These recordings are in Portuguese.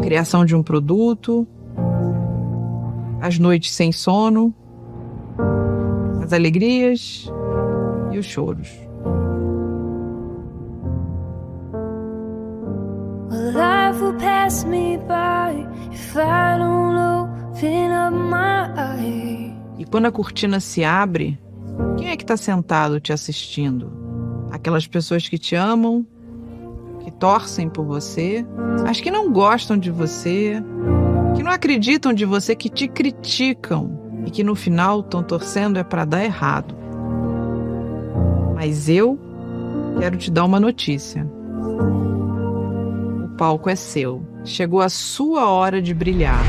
criação de um produto, as noites sem sono, as alegrias e os choros. Life will pass me by if I don't open up my eyes. E quando a cortina se abre, quem é que está sentado te assistindo? Aquelas pessoas que te amam, que torcem por você, as que não gostam de você, que não acreditam de você, que te criticam e que no final estão torcendo para dar errado. Mas eu quero te dar uma notícia. O palco é seu. Chegou a sua hora de brilhar.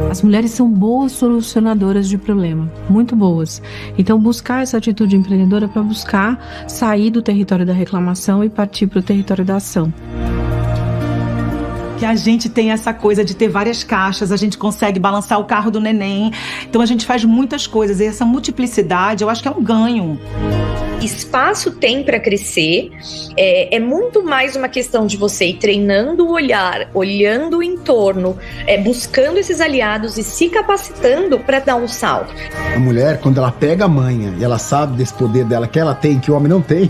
As mulheres são boas solucionadoras de problema, muito boas. Então, buscar essa atitude empreendedora para buscar sair do território da reclamação e partir para o território da ação. Que a gente tem essa coisa de ter várias caixas, a gente consegue balançar o carro do neném. Então, a gente faz muitas coisas. E essa multiplicidade, eu acho que é um ganho. Espaço tem para crescer, é muito mais uma questão de você ir treinando o olhar, olhando o entorno, buscando esses aliados e se capacitando para dar um salto. A mulher, quando ela pega a manha e ela sabe desse poder dela que ela tem, que o homem não tem,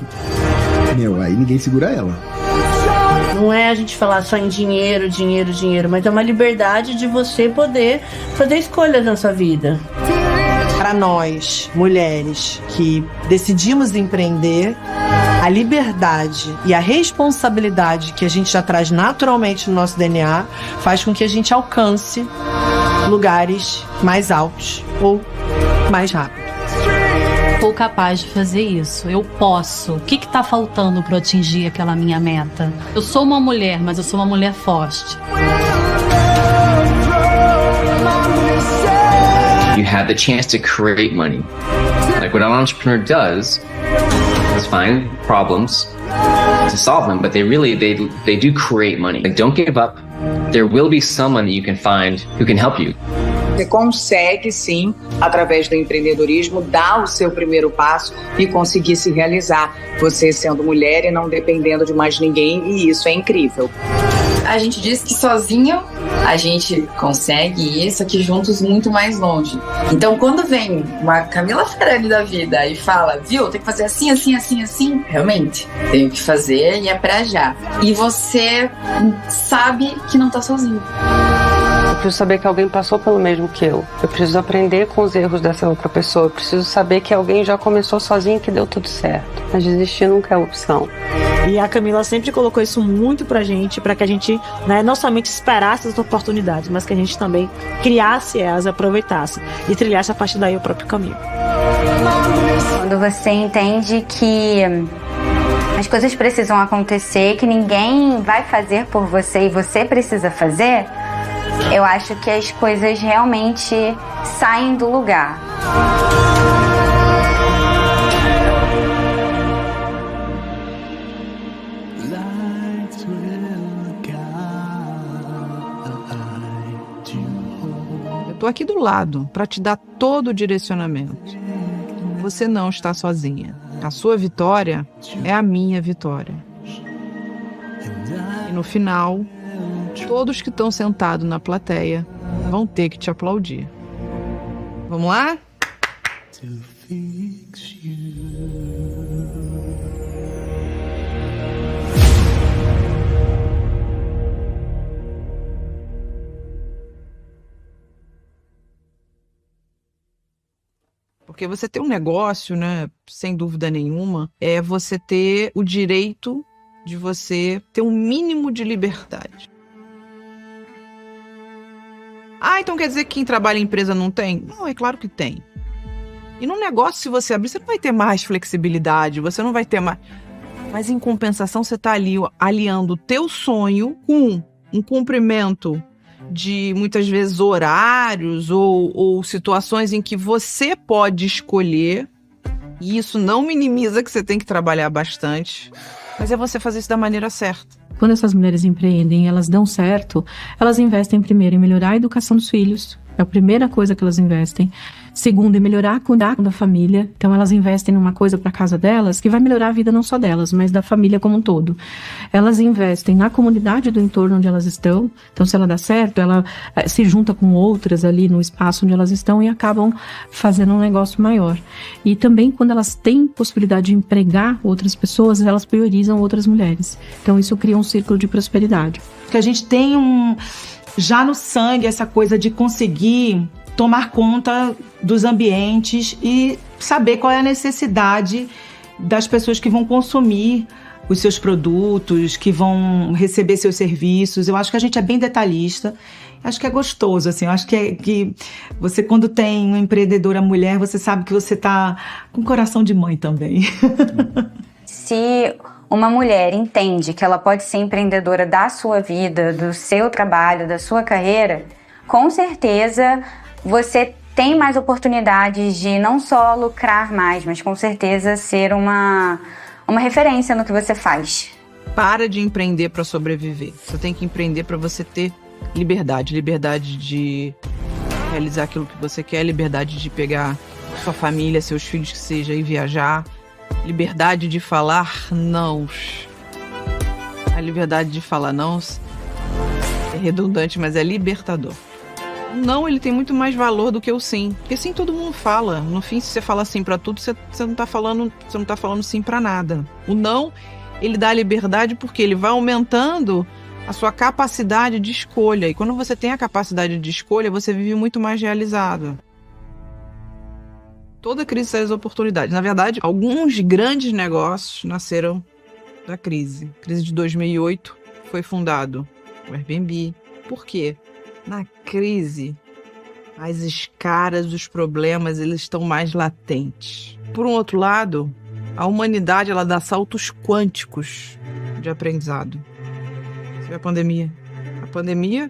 aí ninguém segura ela. Não é a gente falar só em dinheiro, dinheiro, dinheiro, mas é uma liberdade de você poder fazer escolhas na sua vida. Para nós, mulheres que decidimos empreender, a liberdade e a responsabilidade que a gente já traz naturalmente no nosso DNA faz com que a gente alcance lugares mais altos ou mais rápido. Sou capaz de fazer isso, eu posso. O que está faltando para atingir aquela minha meta? Eu sou uma mulher, mas eu sou uma mulher forte. You have the chance to create money. Like what an entrepreneur does is find problems to solve them, but they do create money. Like don't give up. There will be someone that you can find who can help you. Você consegue, sim, através do empreendedorismo, dar o seu primeiro passo e conseguir se realizar. Você sendo mulher e não dependendo de mais ninguém, e isso é incrível. A gente diz que sozinho a gente consegue isso aqui juntos muito mais longe. Então, quando vem uma Camila Ferrari da vida e fala, viu, tem que fazer assim, assim, assim, assim, realmente, tenho que fazer e é pra já. E você sabe que não tá sozinho. Eu preciso saber que alguém passou pelo mesmo que eu. Eu preciso aprender com os erros dessa outra pessoa. Eu preciso saber que alguém já começou sozinho e que deu tudo certo. Mas desistir nunca é opção. E a Camila sempre colocou isso muito pra gente, pra que a gente, não somente esperasse as oportunidades, mas que a gente também criasse elas, aproveitasse e trilhasse a partir daí o próprio caminho. Quando você entende que as coisas precisam acontecer, que ninguém vai fazer por você e você precisa fazer, eu acho que as coisas realmente saem do lugar. Eu tô aqui do lado para te dar todo o direcionamento. Você não está sozinha. A sua vitória é a minha vitória. E no final, todos que estão sentados na plateia vão ter que te aplaudir. Vamos lá? Porque você ter um negócio, sem dúvida nenhuma, é você ter o direito de você ter um mínimo de liberdade. Então quer dizer que quem trabalha em empresa não tem? Não, é claro que tem. E num negócio, se você abrir, você não vai ter mais flexibilidade, você não vai ter mais... Mas em compensação, você está ali aliando o teu sonho com um cumprimento de, muitas vezes, horários ou situações em que você pode escolher. E isso não minimiza que você tem que trabalhar bastante, mas é você fazer isso da maneira certa. Quando essas mulheres empreendem, elas dão certo, elas investem primeiro em melhorar a educação dos filhos. É a primeira coisa que elas investem. Segundo, em melhorar cuidar da família. Então, elas investem numa coisa para a casa delas que vai melhorar a vida não só delas, mas da família como um todo. Elas investem na comunidade do entorno onde elas estão. Então, se ela dá certo, ela se junta com outras ali no espaço onde elas estão e acabam fazendo um negócio maior. E também, quando elas têm possibilidade de empregar outras pessoas, elas priorizam outras mulheres. Então, isso cria um círculo de prosperidade. Porque a gente tem já no sangue essa coisa de conseguir tomar conta dos ambientes e saber qual é a necessidade das pessoas que vão consumir os seus produtos, que vão receber seus serviços. Eu acho que a gente é bem detalhista. Acho que é gostoso, assim. Eu acho que você, quando tem uma empreendedora mulher, você sabe que você tá com coração de mãe também. Se uma mulher entende que ela pode ser empreendedora da sua vida, do seu trabalho, da sua carreira, com certeza você tem mais oportunidades de não só lucrar mais, mas com certeza ser uma referência no que você faz. Para de empreender para sobreviver. Você tem que empreender para você ter liberdade. Liberdade de realizar aquilo que você quer, liberdade de pegar sua família, seus filhos que seja e viajar. Liberdade de falar não. A liberdade de falar não é redundante, mas é libertador. O não, ele tem muito mais valor do que o sim. Porque sim todo mundo fala. No fim, se você fala sim pra tudo, você não tá falando sim pra nada. O não, ele dá liberdade porque ele vai aumentando a sua capacidade de escolha. E quando você tem a capacidade de escolha, você vive muito mais realizado. Toda crise traz oportunidades. Na verdade, alguns grandes negócios nasceram da crise. A crise de 2008 foi fundado o Airbnb. Por quê? Na crise, as escaras dos problemas eles estão mais latentes. Por um outro lado, a humanidade ela dá saltos quânticos de aprendizado. Você vê a pandemia. A pandemia,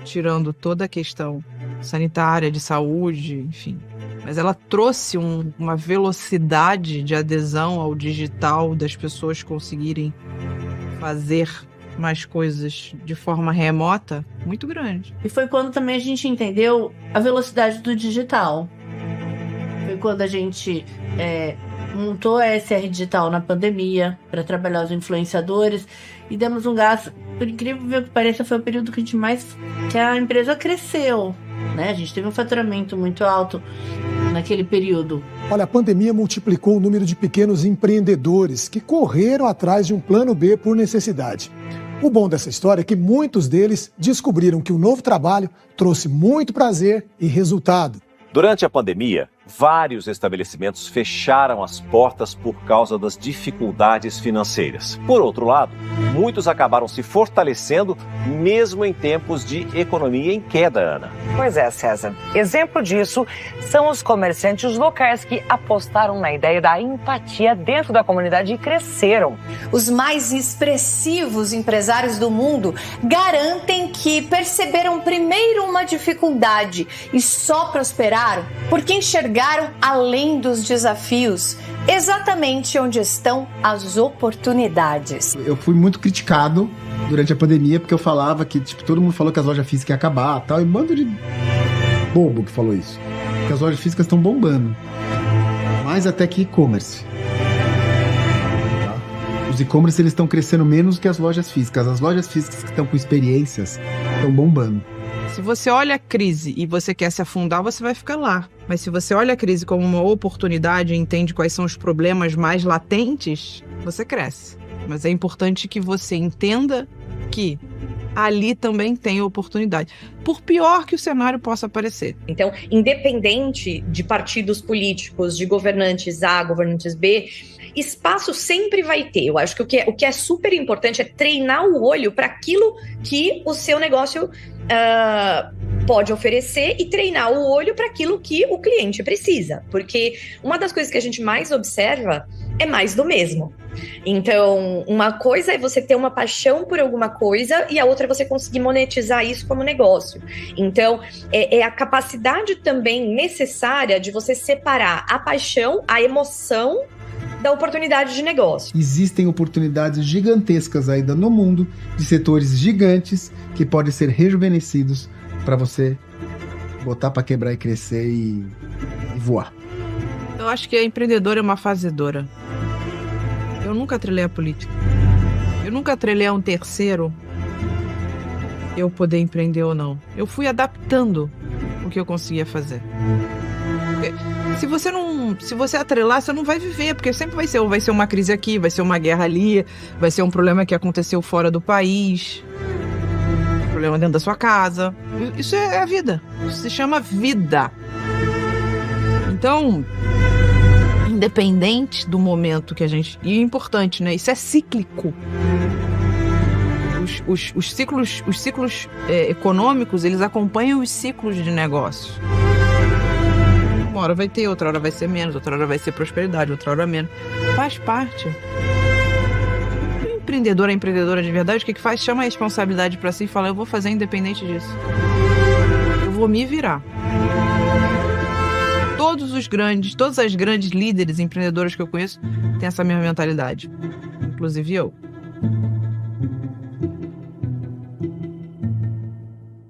tirando toda a questão sanitária, de saúde, enfim, mas ela trouxe uma velocidade de adesão ao digital, das pessoas conseguirem fazer mais coisas de forma remota, muito grande. E foi quando também a gente entendeu a velocidade do digital. Foi quando a gente montou a SR Digital na pandemia para trabalhar os influenciadores e demos um gás, por incrível que pareça, foi o período que a empresa cresceu, né? A gente teve um faturamento muito alto naquele período. Olha, a pandemia multiplicou o número de pequenos empreendedores que correram atrás de um plano B por necessidade. O bom dessa história é que muitos deles descobriram que o novo trabalho trouxe muito prazer e resultado. Durante a pandemia, vários estabelecimentos fecharam as portas por causa das dificuldades financeiras. Por outro lado, muitos acabaram se fortalecendo mesmo em tempos de economia em queda, Ana. Pois é, César. Exemplo disso são os comerciantes locais que apostaram na ideia da empatia dentro da comunidade e cresceram. Os mais expressivos empresários do mundo garantem que perceberam primeiro uma dificuldade e só prosperaram porque enxergaram além dos desafios, exatamente onde estão as oportunidades. Eu fui muito criticado durante a pandemia porque eu falava que todo mundo falou que as lojas físicas iam acabar tal, e bando de bobo que falou isso. Porque as lojas físicas estão bombando. Mais até que e-commerce. Tá? Os e-commerce eles estão crescendo menos que as lojas físicas. As lojas físicas que estão com experiências estão bombando. Se você olha a crise e você quer se afundar, você vai ficar lá. Mas se você olha a crise como uma oportunidade e entende quais são os problemas mais latentes, você cresce. Mas é importante que você entenda que ali também tem oportunidade, por pior que o cenário possa parecer. Então, independente de partidos políticos, de governantes A, governantes B, espaço sempre vai ter. Eu acho que o que é super importante é treinar o olho para aquilo que o seu negócio pode oferecer e treinar o olho para aquilo que o cliente precisa. Porque uma das coisas que a gente mais observa é mais do mesmo. Então, uma coisa é você ter uma paixão por alguma coisa e a outra é você conseguir monetizar isso como negócio. Então, é a capacidade também necessária de você separar a paixão, a emoção da oportunidade de negócio. Existem oportunidades gigantescas ainda no mundo de setores gigantes que podem ser rejuvenescidos para você botar para quebrar e crescer e voar. Eu acho que a empreendedora é uma fazedora. Eu nunca atrelei a política. Eu nunca atrelei a um terceiro eu poder empreender ou não. Eu fui adaptando o que eu conseguia fazer. Se você atrelar, você não vai viver, porque sempre vai ser uma crise aqui, vai ser uma guerra ali, vai ser um problema que aconteceu fora do país, um problema dentro da sua casa. Isso é a vida. Isso se chama vida. Então, independente do momento que a gente... E é importante, né? Isso é cíclico. Os ciclos econômicos, eles acompanham os ciclos de negócio. Uma hora vai ter, outra hora vai ser menos, outra hora vai ser prosperidade, outra hora menos. Faz parte. O empreendedor, a empreendedora de verdade, o que faz? Chama a responsabilidade para si e fala, eu vou fazer independente disso. Eu vou me virar. Todas as grandes líderes empreendedoras que eu conheço têm essa mesma mentalidade. Inclusive eu.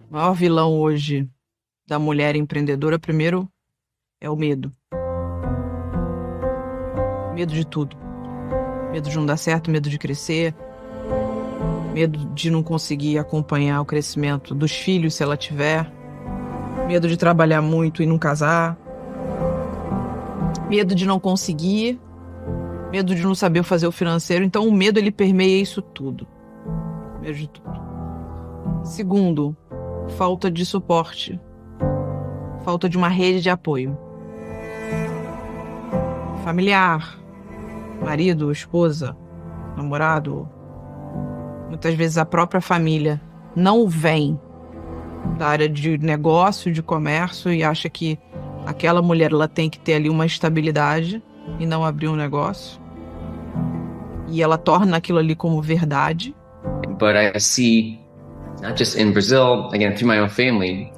O maior vilão hoje da mulher empreendedora, primeiro, é o medo. Medo de tudo. Medo de não dar certo, medo de crescer, medo de não conseguir acompanhar o crescimento dos filhos se ela tiver, medo de trabalhar muito e não casar, medo de não conseguir, medo de não saber fazer o financeiro. Então o medo, ele permeia isso tudo. Medo de tudo. Segundo, falta de suporte. Falta de uma rede de apoio. Familiar, marido, esposa, namorado. Muitas vezes a própria família não vem da área de negócio, de comércio e acha que aquela mulher ela tem que ter ali uma estabilidade e não abrir um negócio. E ela torna aquilo ali como verdade. But I see, not just in Brazil, again, through my own family,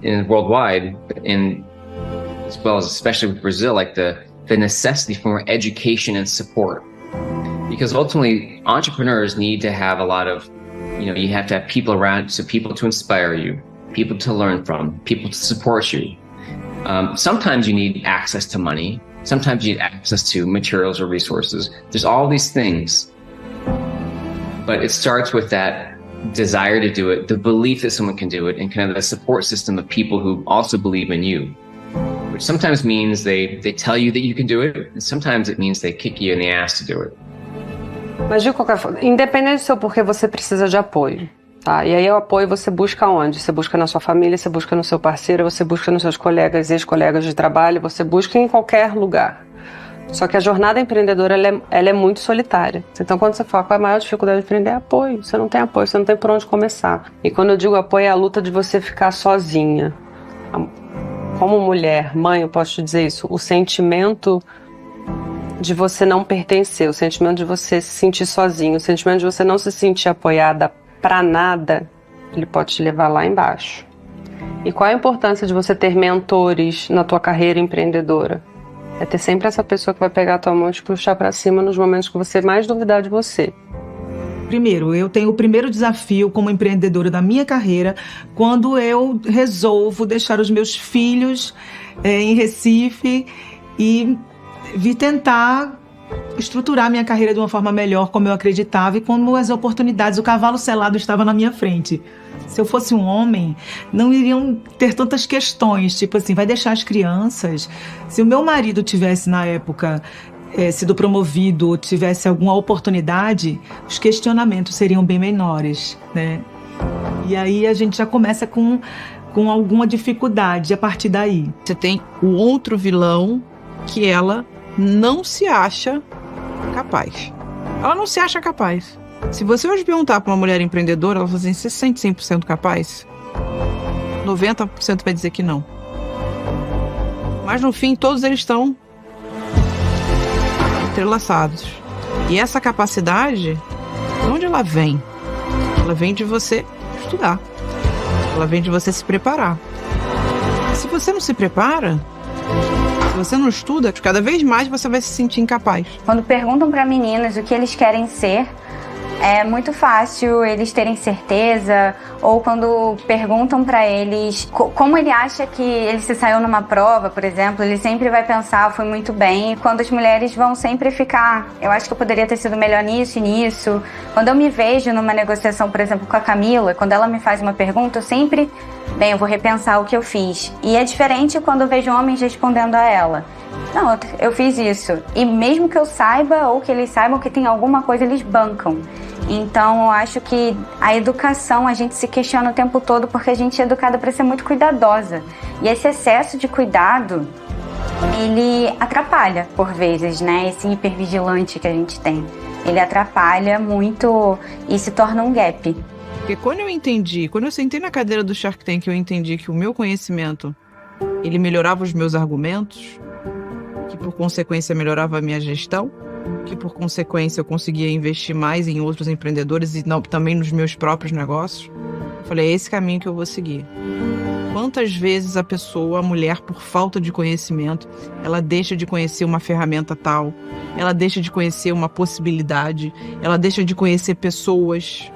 in worldwide, as well as especially with Brazil, like the necessity for more education and support. Because ultimately, entrepreneurs need to have a lot of, you have to have people around, so people to inspire you, people to learn from, people to support you. Sometimes you need access to money. Sometimes you need access to materials or resources. There's all these things. But it starts with that desire to do it, the belief that someone can do it, and kind of the support system of people who also believe in you. Which sometimes means they tell you that you can do it, and sometimes it means they kick you in the ass to do it. Mas de qualquer forma, independente do seu porquê, você precisa de apoio, tá? E aí o apoio você busca onde? Você busca na sua família, você busca no seu parceiro, você busca nos seus colegas, ex-colegas de trabalho, você busca em qualquer lugar. Só que a jornada empreendedora, ela é muito solitária. Então, quando você fala qual é a maior dificuldade de empreender, é apoio. Você não tem apoio, você não tem por onde começar. E quando eu digo apoio, é a luta de você ficar sozinha. Como mulher, mãe, eu posso te dizer isso. O sentimento de você não pertencer, o sentimento de você se sentir sozinho, o sentimento de você não se sentir apoiada pra nada, ele pode te levar lá embaixo. E qual a importância de você ter mentores na tua carreira empreendedora? É ter sempre essa pessoa que vai pegar a tua mão e te puxar pra cima nos momentos que você mais duvidar de você. Primeiro, eu tenho o primeiro desafio como empreendedora da minha carreira quando eu resolvo deixar os meus filhos em Recife e vir tentar estruturar minha carreira de uma forma melhor, como eu acreditava, e como as oportunidades, o cavalo selado estava na minha frente. Se eu fosse um homem, não iriam ter tantas questões, tipo assim, vai deixar as crianças? Se o meu marido tivesse, na época, sido promovido ou tivesse alguma oportunidade, os questionamentos seriam bem menores, né? E aí a gente já começa com alguma dificuldade a partir daí. Você tem o outro vilão que ela não se acha capaz. Ela não se acha capaz. Se você hoje perguntar para uma mulher empreendedora, ela vai dizer, você se sente 100% capaz? 90% vai dizer que não. Mas no fim, todos eles estão entrelaçados. E essa capacidade, de onde ela vem? Ela vem de você estudar. Ela vem de você se preparar. Se você não se prepara, se você não estuda, cada vez mais você vai se sentir incapaz. Quando perguntam para meninas o que eles querem ser, é muito fácil eles terem certeza, ou quando perguntam para eles como ele acha que ele se saiu numa prova, por exemplo, ele sempre vai pensar, fui muito bem, e quando as mulheres vão sempre ficar, eu acho que eu poderia ter sido melhor nisso e nisso. Quando eu me vejo numa negociação, por exemplo, com a Camila, quando ela me faz uma pergunta, eu sempre, bem, eu vou repensar o que eu fiz. E é diferente quando eu vejo homens respondendo a ela. Não, eu fiz isso. E mesmo que eu saiba, ou que eles saibam que tem alguma coisa, eles bancam. Então, eu acho que a educação, a gente se questiona o tempo todo porque a gente é educada para ser muito cuidadosa. E esse excesso de cuidado, ele atrapalha, por vezes, né? Esse hipervigilante que a gente tem. Ele atrapalha muito e se torna um gap. Porque quando eu sentei na cadeira do Shark Tank, eu entendi que o meu conhecimento, ele melhorava os meus argumentos, que por consequência melhorava a minha gestão, que por consequência eu conseguia investir mais em outros empreendedores e também nos meus próprios negócios. Eu falei, é esse caminho que eu vou seguir. Quantas vezes a mulher, por falta de conhecimento, ela deixa de conhecer uma ferramenta tal, ela deixa de conhecer uma possibilidade, ela deixa de conhecer pessoas.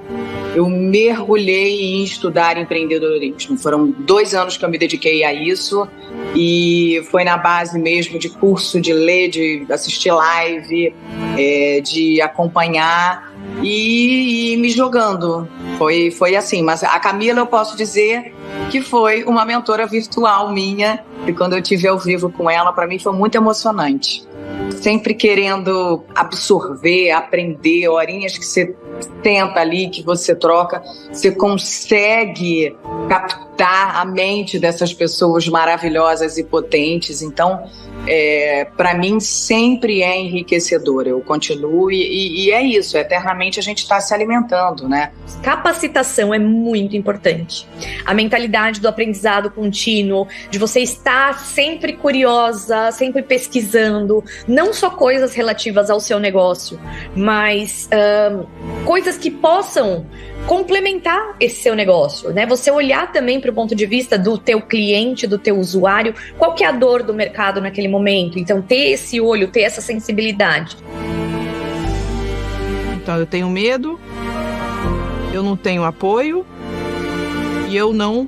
Eu mergulhei em estudar empreendedorismo. Foram 2 anos que eu me dediquei a isso e foi na base mesmo de curso, de ler, de assistir live, de acompanhar e me jogando. Foi assim, mas a Camila eu posso dizer que foi uma mentora virtual minha e quando eu estive ao vivo com ela, para mim foi muito emocionante. Sempre querendo absorver, aprender, horinhas que você tenta ali, que você troca, você consegue captar a mente dessas pessoas maravilhosas e potentes. Então, para mim, sempre é enriquecedor. Eu continuo e é isso, eternamente a gente está se alimentando, né? Capacitação é muito importante. A mentalidade do aprendizado contínuo, de você estar sempre curiosa, sempre pesquisando, não só coisas relativas ao seu negócio, mas coisas que possam complementar esse seu negócio, né? Você olhar também para o ponto de vista do teu cliente, do teu usuário, qual que é a dor do mercado naquele momento. Então, ter esse olho, ter essa sensibilidade. Então, eu tenho medo, eu não tenho apoio e eu não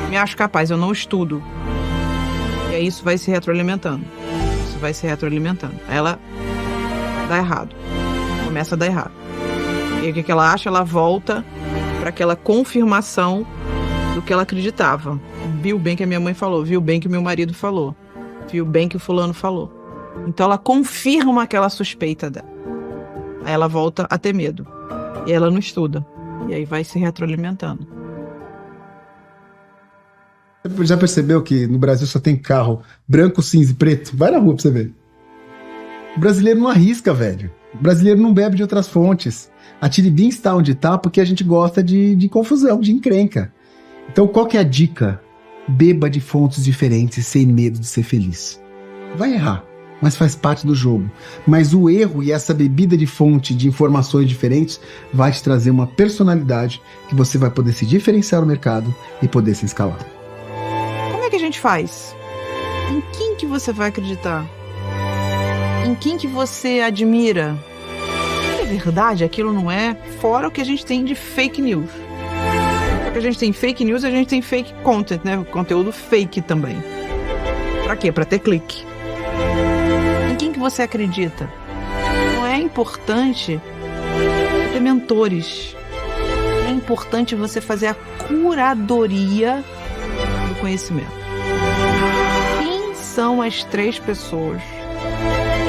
me acho capaz, eu não estudo. E aí isso vai se retroalimentando. Aí ela dá errado. Começa a dar errado. E o que ela acha? Ela volta para aquela confirmação do que ela acreditava. Viu bem que a minha mãe falou, viu bem que o meu marido falou, viu bem que o fulano falou. Então ela confirma aquela suspeita dela. Aí ela volta a ter medo. E ela não estuda. E aí vai se retroalimentando. Você já percebeu que no Brasil só tem carro branco, cinza e preto? Vai na rua pra você ver. O brasileiro não arrisca, velho. O brasileiro não bebe de outras fontes. A Tiribim está onde está porque a gente gosta de confusão, de encrenca. Então, qual que é a dica? Beba de fontes diferentes sem medo de ser feliz. Vai errar, mas faz parte do jogo. Mas o erro e essa bebida de fonte de informações diferentes vai te trazer uma personalidade que você vai poder se diferenciar no mercado e poder se escalar. Como é que a gente faz? Em quem que você vai acreditar? Em quem que você admira? É verdade, aquilo não é, fora o que a gente tem de fake news. Porque a gente tem fake news, a gente tem fake content, né? Conteúdo fake também. Pra quê? Pra ter clique. Em quem que você acredita? Não é importante ter mentores. É importante você fazer a curadoria do conhecimento. Quem são as 3 pessoas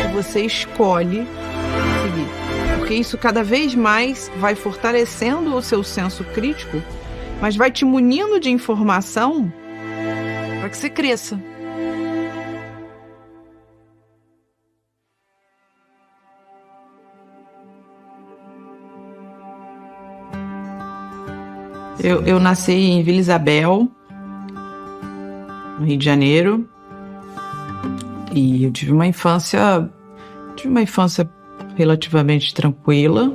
que você escolhe seguir? Porque isso cada vez mais vai fortalecendo o seu senso crítico, mas vai te munindo de informação para que você cresça. Eu nasci em Vila Isabel, no Rio de Janeiro. E eu tive uma infância relativamente tranquila.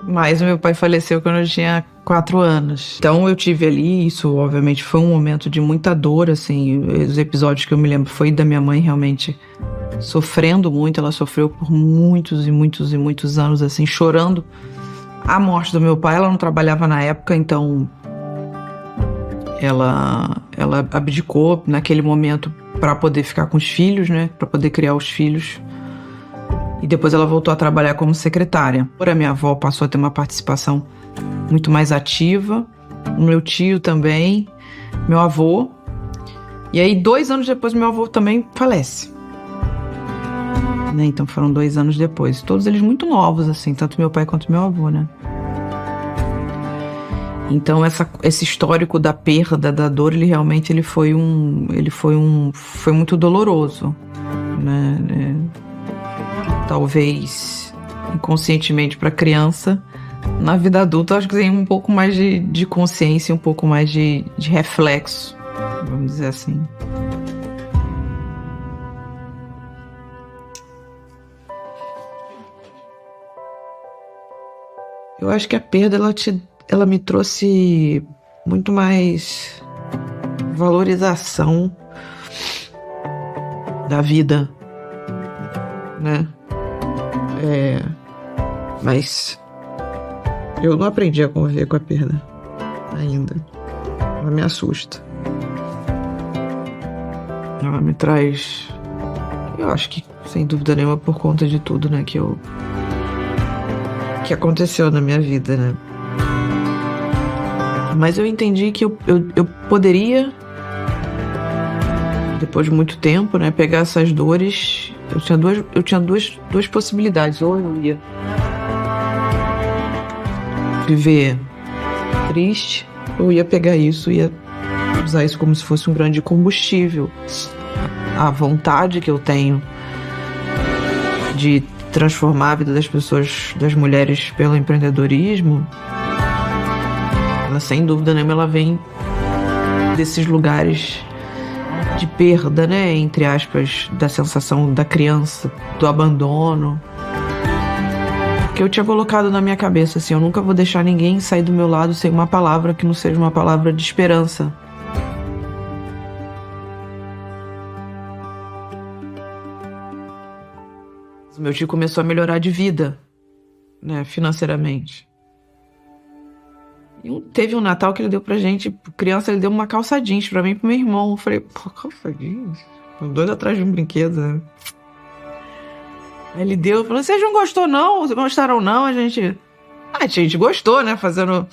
Mas o meu pai faleceu quando eu tinha 4 anos. Então eu tive ali, isso obviamente foi um momento de muita dor, assim. Os episódios que eu me lembro foi da minha mãe realmente sofrendo muito. Ela sofreu por muitos e muitos e muitos anos, assim, chorando a morte do meu pai. Ela não trabalhava na época, então ela abdicou naquele momento para poder ficar com os filhos, né? Para poder criar os filhos. E depois ela voltou a trabalhar como secretária. A minha avó passou a ter uma participação muito mais ativa. O meu tio também. Meu avô. E aí, 2 anos depois, meu avô também falece. Né? Então foram 2 anos depois. Todos eles muito novos, assim. Tanto meu pai quanto meu avô, né? Então esse histórico da perda, da dor, ele realmente foi muito doloroso, né? Talvez inconscientemente para criança, na vida adulta eu acho que tem um pouco mais de consciência, um pouco mais de reflexo, vamos dizer assim. Eu acho que a perda ela me trouxe muito mais valorização da vida, né? Mas eu não aprendi a conviver com a perda ainda. Ela me assusta. Ela me traz... Eu acho que, sem dúvida nenhuma, por conta de tudo, né, que aconteceu na minha vida, né? Mas eu entendi que eu poderia, depois de muito tempo, né, pegar essas dores. Eu tinha duas possibilidades. Ou eu ia viver triste, ou ia pegar isso e ia usar isso como se fosse um grande combustível. A vontade que eu tenho de transformar a vida das pessoas, das mulheres, pelo empreendedorismo, ela, sem dúvida nenhuma, ela vem desses lugares de perda, né, entre aspas, da sensação da criança, do abandono, que eu tinha colocado na minha cabeça, assim, eu nunca vou deixar ninguém sair do meu lado sem uma palavra que não seja uma palavra de esperança. O meu tio começou a melhorar de vida, né, financeiramente. E teve um Natal que ele deu pra gente, criança, ele deu uma calça jeans pra mim e pro meu irmão. Eu falei, pô, calça jeans? Os 2 atrás de um brinquedo, né? Aí ele deu, falou, vocês não gostou não? Vocês gostaram não? A gente gostou, né, fazendo...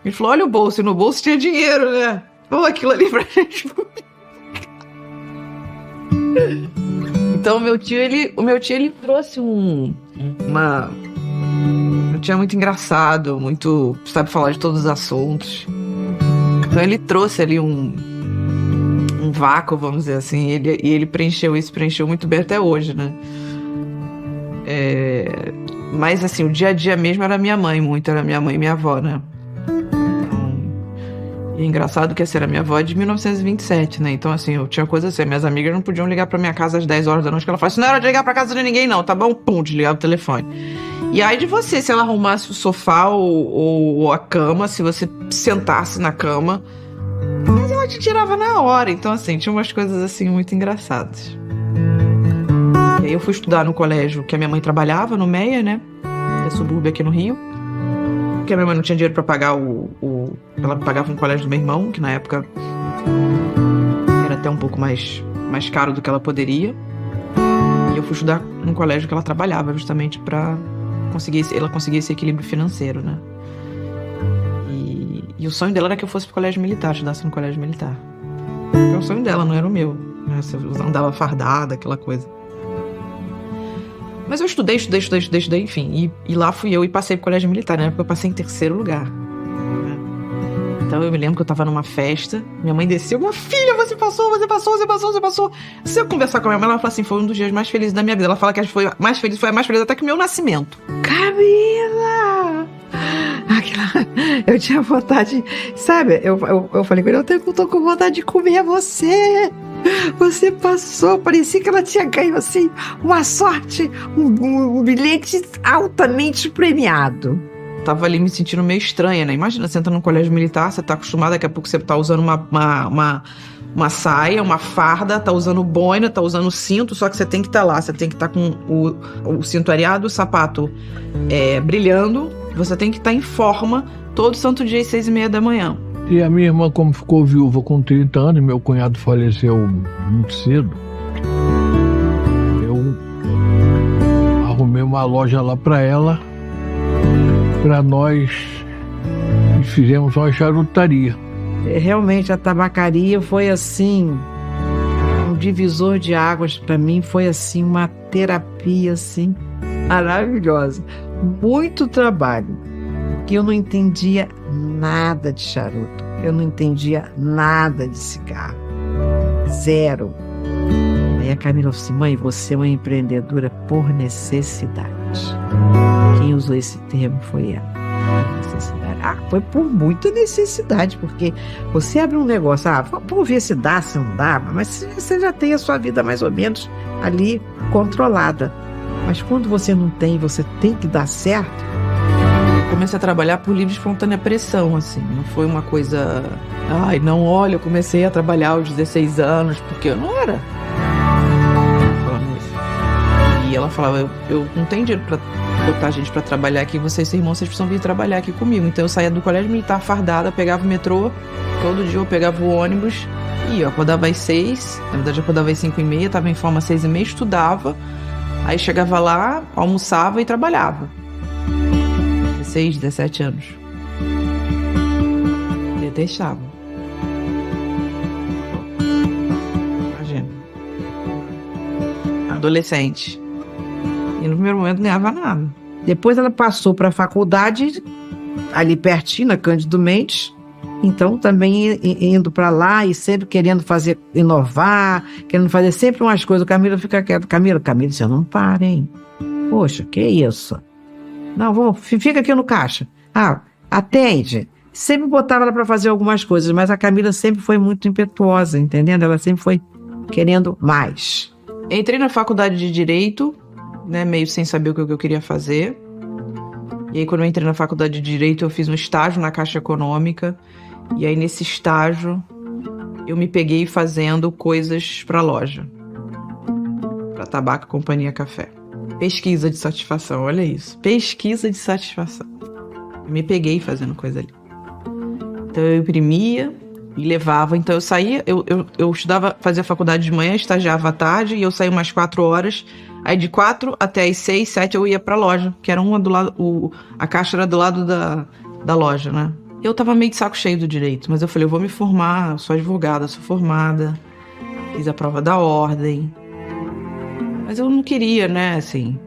Ele falou, olha o bolso, e no bolso tinha dinheiro, né? Pô, aquilo ali pra gente... Então o meu tio, ele trouxe uma... Eu tinha muito engraçado, muito... Sabe falar de todos os assuntos. Então ele trouxe ali um vácuo, vamos dizer assim. E ele preencheu muito bem até hoje, né? Mas assim, o dia a dia mesmo era minha mãe, muito. Era minha mãe e minha avó, né? E é engraçado que essa era minha avó de 1927, né? Então, assim, eu tinha coisa assim, minhas amigas não podiam ligar pra minha casa às 10 horas da noite, que ela falava assim, não era de ligar pra casa de ninguém, não, tá bom? Pum, desligava o telefone. E aí de você, se ela arrumasse o sofá ou a cama, se você sentasse na cama, mas ela te tirava na hora. Então, assim, tinha umas coisas, assim, muito engraçadas. E aí eu fui estudar no colégio que a minha mãe trabalhava, no Meia, né? Que é subúrbio aqui no Rio. Porque a minha mãe não tinha dinheiro pra pagar ela pagava um colégio do meu irmão, que na época era até um pouco mais caro do que ela poderia. E eu fui estudar num colégio que ela trabalhava, justamente pra ela conseguir esse equilíbrio financeiro, né? E o sonho dela era que eu fosse pro colégio militar, estudasse no colégio militar. Porque o sonho dela, não era o meu, né? Eu andava fardada, aquela coisa. Mas eu estudei, enfim. E lá fui eu e passei pro colégio militar, né? Porque eu passei em 3º lugar. Né? Então eu me lembro que eu tava numa festa, minha mãe desceu, minha filha, você passou. Se eu conversar com a minha mãe, ela fala assim, foi um dos dias mais felizes da minha vida. Ela fala que foi a mais feliz até que o meu nascimento. Camila! Eu tinha vontade, sabe? Eu falei com ele, eu tô com vontade de comer você. Você passou, parecia que ela tinha ganho assim, uma sorte, um bilhete altamente premiado. Tava ali me sentindo meio estranha, né? Imagina, você entra num colégio militar, você tá acostumado, daqui a pouco você tá usando uma saia, uma farda, tá usando boina, tá usando cinto, só que você tem que estar lá, você tem que estar com o cinto areado, o sapato brilhando, você tem que estar em forma todo santo dia às 6:30 da manhã. E a minha irmã, como ficou viúva com 30 anos, meu cunhado faleceu muito cedo, eu arrumei uma loja lá para ela, para nós, e fizemos uma charutaria. Realmente a tabacaria foi assim, um divisor de águas para mim, foi assim uma terapia assim maravilhosa. Muito trabalho, que eu não entendia nada de charuto, eu não entendia nada de cigarro, zero. Aí a Camila falou assim, mãe, você é uma empreendedora por necessidade. Quem usou esse termo foi ela. Necessidade. Foi por muita necessidade, porque você abre um negócio, vamos ver se dá, se não dá, mas você já tem a sua vida mais ou menos ali controlada. Mas quando você não tem, você tem que dar certo. Comecei a trabalhar por livre e espontânea pressão, assim, não foi uma coisa, eu comecei a trabalhar aos 16 anos, porque eu não era. E ela falava, eu não tenho dinheiro pra botar gente pra trabalhar aqui, vocês irmãos, vocês precisam vir trabalhar aqui comigo. Então eu saía do colégio militar fardada, pegava o metrô, todo dia eu pegava o ônibus, e eu acordava às 6, na verdade eu acordava às 5:30, tava em forma às 6:30, estudava, aí chegava lá, almoçava e trabalhava. 16, 17 anos. Detestava. Imagina. Adolescente. E no primeiro momento não ganhava nada. Depois ela passou para a faculdade, ali pertinho, na Cândido Mendes. Então também indo para lá e sempre querendo fazer, inovar, querendo fazer sempre umas coisas. O Camila fica quieto. Camila, você não para, hein? Poxa, que isso? Não, fica aqui no caixa. Atende. Sempre botava ela para fazer algumas coisas, mas a Camila sempre foi muito impetuosa, entendendo? Ela sempre foi querendo mais. Entrei na faculdade de Direito, né, meio sem saber o que eu queria fazer. E aí, quando eu entrei na faculdade de Direito, eu fiz um estágio na Caixa Econômica. E aí, nesse estágio, eu me peguei fazendo coisas para loja. Para tabaco, companhia, café. Pesquisa de satisfação, olha isso. Pesquisa de satisfação. Eu me peguei fazendo coisa ali. Então eu imprimia e levava. Então eu saía, eu estudava, fazia faculdade de manhã, estagiava à tarde e eu saía umas 4 horas. Aí de 4 até as 6, 7 eu ia pra loja, que era uma do lado, a caixa era do lado da loja, né? Eu tava meio de saco cheio do direito, mas eu falei, eu vou me formar, eu sou advogada, sou formada, fiz a prova da ordem. Mas eu não queria, né, assim.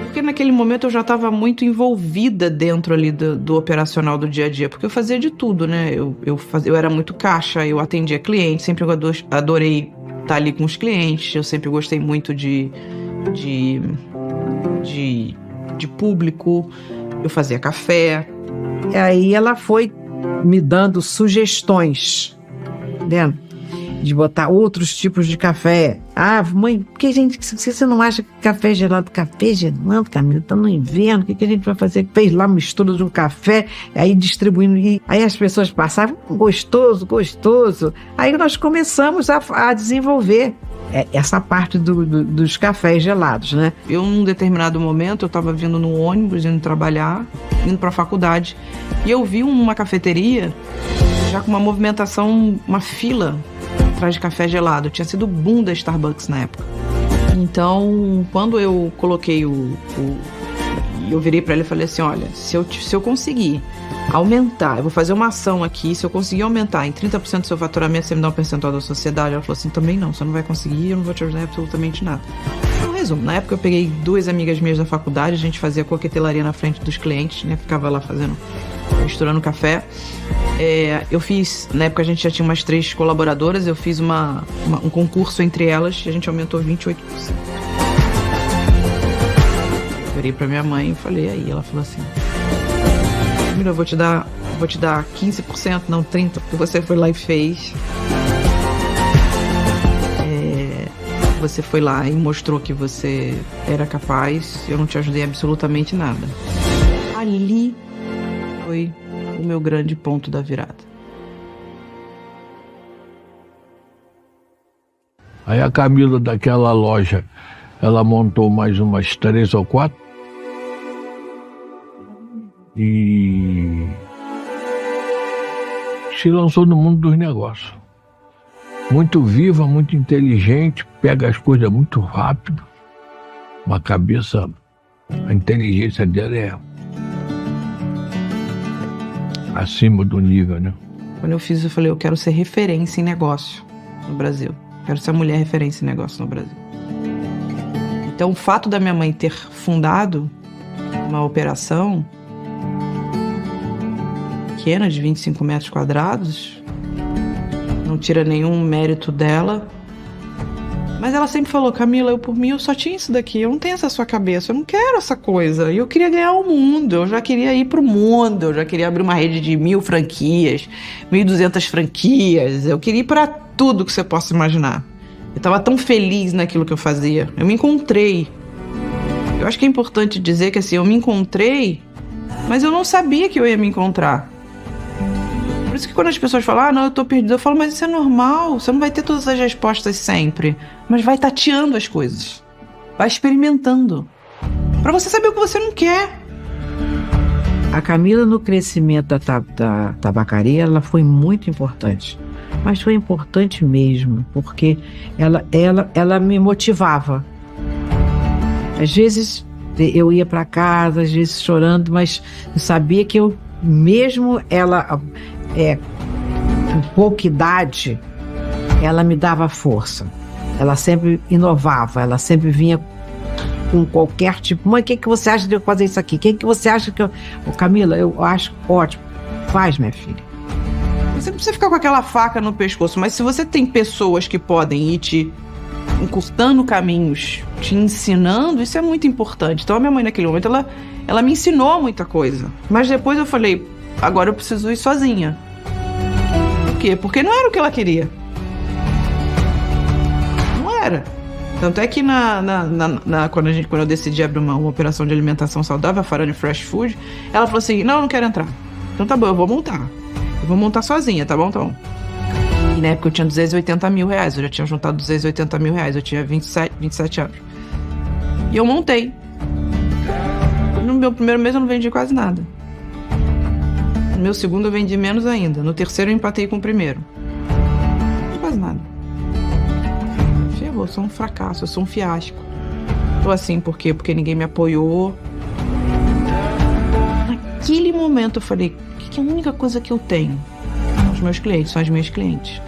Porque naquele momento eu já estava muito envolvida dentro ali do operacional do dia a dia, porque eu fazia de tudo, né? Eu era muito caixa, eu atendia clientes, sempre eu adorei estar ali com os clientes, eu sempre gostei muito de público, eu fazia café. E aí ela foi me dando sugestões, entendeu? De botar outros tipos de café. Mãe, por que você não acha que café gelado, Camila, tá no inverno, o que a gente vai fazer? Fez lá mistura de um café, aí distribuindo, aí as pessoas passavam, gostoso. Aí nós começamos a desenvolver essa parte dos cafés gelados, né? Eu, num determinado momento, eu tava vindo no ônibus, indo trabalhar, indo pra faculdade, e eu vi uma cafeteria já com uma movimentação, uma fila atrás de café gelado. Tinha sido o boom da Starbucks na época. Então, quando eu coloquei eu virei pra ela e falei assim, olha, se eu conseguir aumentar, eu vou fazer uma ação aqui, se eu conseguir aumentar em 30% do seu faturamento, você me dá um percentual da sociedade? Ela falou assim, também não, você não vai conseguir, eu não vou te ajudar em absolutamente nada. Então, resumo, na época eu peguei 2 amigas minhas da faculdade, a gente fazia coquetelaria na frente dos clientes, né, ficava lá misturando café. Eu fiz, na época a gente já tinha umas 3 colaboradoras, eu fiz um concurso entre elas e a gente aumentou 28%. Eu virei pra minha mãe e falei, aí ela falou assim, Camila, eu vou te dar 15%, não 30%, porque você foi lá e fez. Você foi lá e mostrou que você era capaz. Eu não te ajudei absolutamente nada. Ali foi o meu grande ponto da virada. Aí a Camila daquela loja, ela montou mais umas 3 ou 4 e se lançou no mundo dos negócios. Muito viva, muito inteligente, pega as coisas muito rápido. Uma cabeça, a inteligência dela é acima do nível, né? Quando eu fiz, eu falei, eu quero ser referência em negócio no Brasil. Quero ser a mulher referência em negócio no Brasil. Então, o fato da minha mãe ter fundado uma operação pequena, de 25 metros quadrados, não tira nenhum mérito dela. Mas ela sempre falou, Camila, por mim eu só tinha isso daqui, eu não tenho essa sua cabeça, eu não quero essa coisa. Eu queria ganhar o mundo, eu já queria ir pro mundo, eu já queria abrir uma rede de 1.000 franquias, 1.200 franquias, eu queria ir pra tudo que você possa imaginar. Eu tava tão feliz naquilo que eu fazia, eu me encontrei. Eu acho que é importante dizer que assim, eu me encontrei, mas eu não sabia que eu ia me encontrar. Por isso que quando as pessoas falam, não, eu tô perdida, eu falo, mas isso é normal, você não vai ter todas as respostas sempre, mas vai tateando as coisas, vai experimentando, pra você saber o que você não quer. A Camila, no crescimento da tabacaria, ela foi muito importante, mas foi importante mesmo, porque ela me motivava. Às vezes eu ia para casa, às vezes chorando, mas eu sabia que eu, mesmo ela com pouca idade, ela me dava força. Ela sempre inovava, ela sempre vinha com qualquer tipo. Mãe, o que você acha de eu fazer isso aqui? O que você acha que eu... Camila, eu acho ótimo. Faz, minha filha. Você não precisa ficar com aquela faca no pescoço, mas se você tem pessoas que podem ir te encurtando caminhos, te ensinando, isso é muito importante. Então a minha mãe naquele momento, ela me ensinou muita coisa. Mas depois eu falei, agora eu preciso ir sozinha. Por quê? Porque não era o que ela queria. Não era. Tanto é que quando eu decidi abrir uma operação de alimentação saudável, a Farane Fresh Food, ela falou assim, não eu quero entrar. Então tá bom, eu vou montar. Eu vou montar sozinha, tá bom? Tá bom. E na época eu tinha 280 mil reais, eu já tinha juntado 280 mil reais, eu tinha 27 anos. E eu montei. No meu primeiro mês eu não vendi quase nada. No meu segundo eu vendi menos ainda. No terceiro eu empatei com o primeiro. Não quase nada. Ferrou, eu sou um fracasso, eu sou um fiasco. Tô assim, por quê? Porque ninguém me apoiou. Naquele momento eu falei, que é a única coisa que eu tenho? Os meus clientes, são as minhas clientes.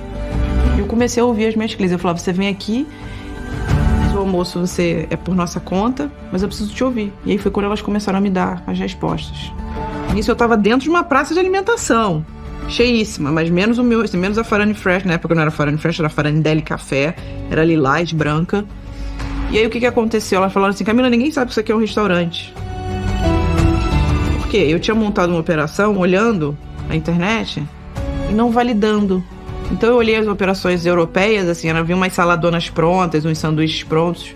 Eu comecei a ouvir as minhas clientes. Eu falava, você vem aqui, o almoço você é por nossa conta, mas eu preciso te ouvir. E aí foi quando elas começaram a me dar as respostas. Nisso eu tava dentro de uma praça de alimentação, cheíssima, mas menos a Farane Fresh, na época não era Farane Fresh, era Farane Deli Café, era lilás, branca. E aí o que aconteceu? Elas falaram assim, Camila, ninguém sabe que isso aqui é um restaurante. Por quê? Eu tinha montado uma operação olhando na internet e não validando. Então eu olhei as operações europeias, assim, havia umas saladonas prontas, uns sanduíches prontos.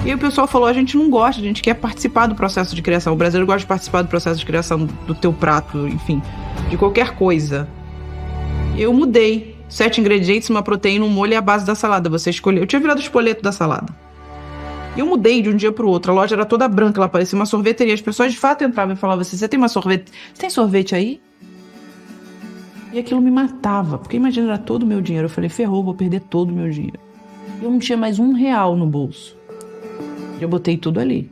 E aí o pessoal falou, a gente não gosta, a gente quer participar do processo de criação. O brasileiro gosta de participar do processo de criação do teu prato, enfim, de qualquer coisa. Eu mudei. 7 ingredientes, uma proteína, um molho e a base da salada. Você escolheu. Eu tinha virado o espoleto da salada. E eu mudei de um dia pro outro. A loja era toda branca, ela parecia uma sorveteria. As pessoas de fato entravam e falavam assim, você tem uma sorvete? Você tem sorvete aí? E aquilo me matava, porque imagina, era todo o meu dinheiro. Eu falei, ferrou, vou perder todo o meu dinheiro. Eu não tinha mais R$1 no bolso. Eu botei tudo ali.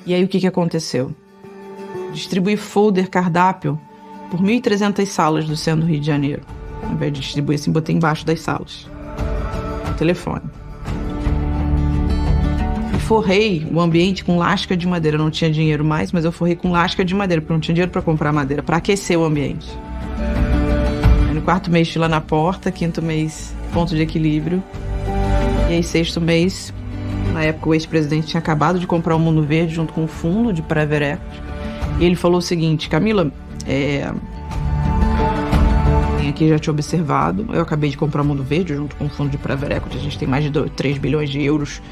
E aí o que aconteceu? Distribuí folder, cardápio, por 1.300 salas do centro do Rio de Janeiro. Ao invés de distribuir assim, botei embaixo das salas. O telefone. E forrei o ambiente com lasca de madeira. Eu não tinha dinheiro mais, mas eu forrei com lasca de madeira, porque eu não tinha dinheiro para comprar madeira, para aquecer o ambiente. Aí no 4º mês, fila na porta, 5º mês, ponto de equilíbrio. E aí 6º mês, na época o ex-presidente tinha acabado de comprar o Mundo Verde junto com o fundo de Private Equity. E ele falou o seguinte: Camila, aqui já tinha observado, eu acabei de comprar o Mundo Verde junto com o fundo de Private Equity, a gente tem mais de 3 bilhões de euros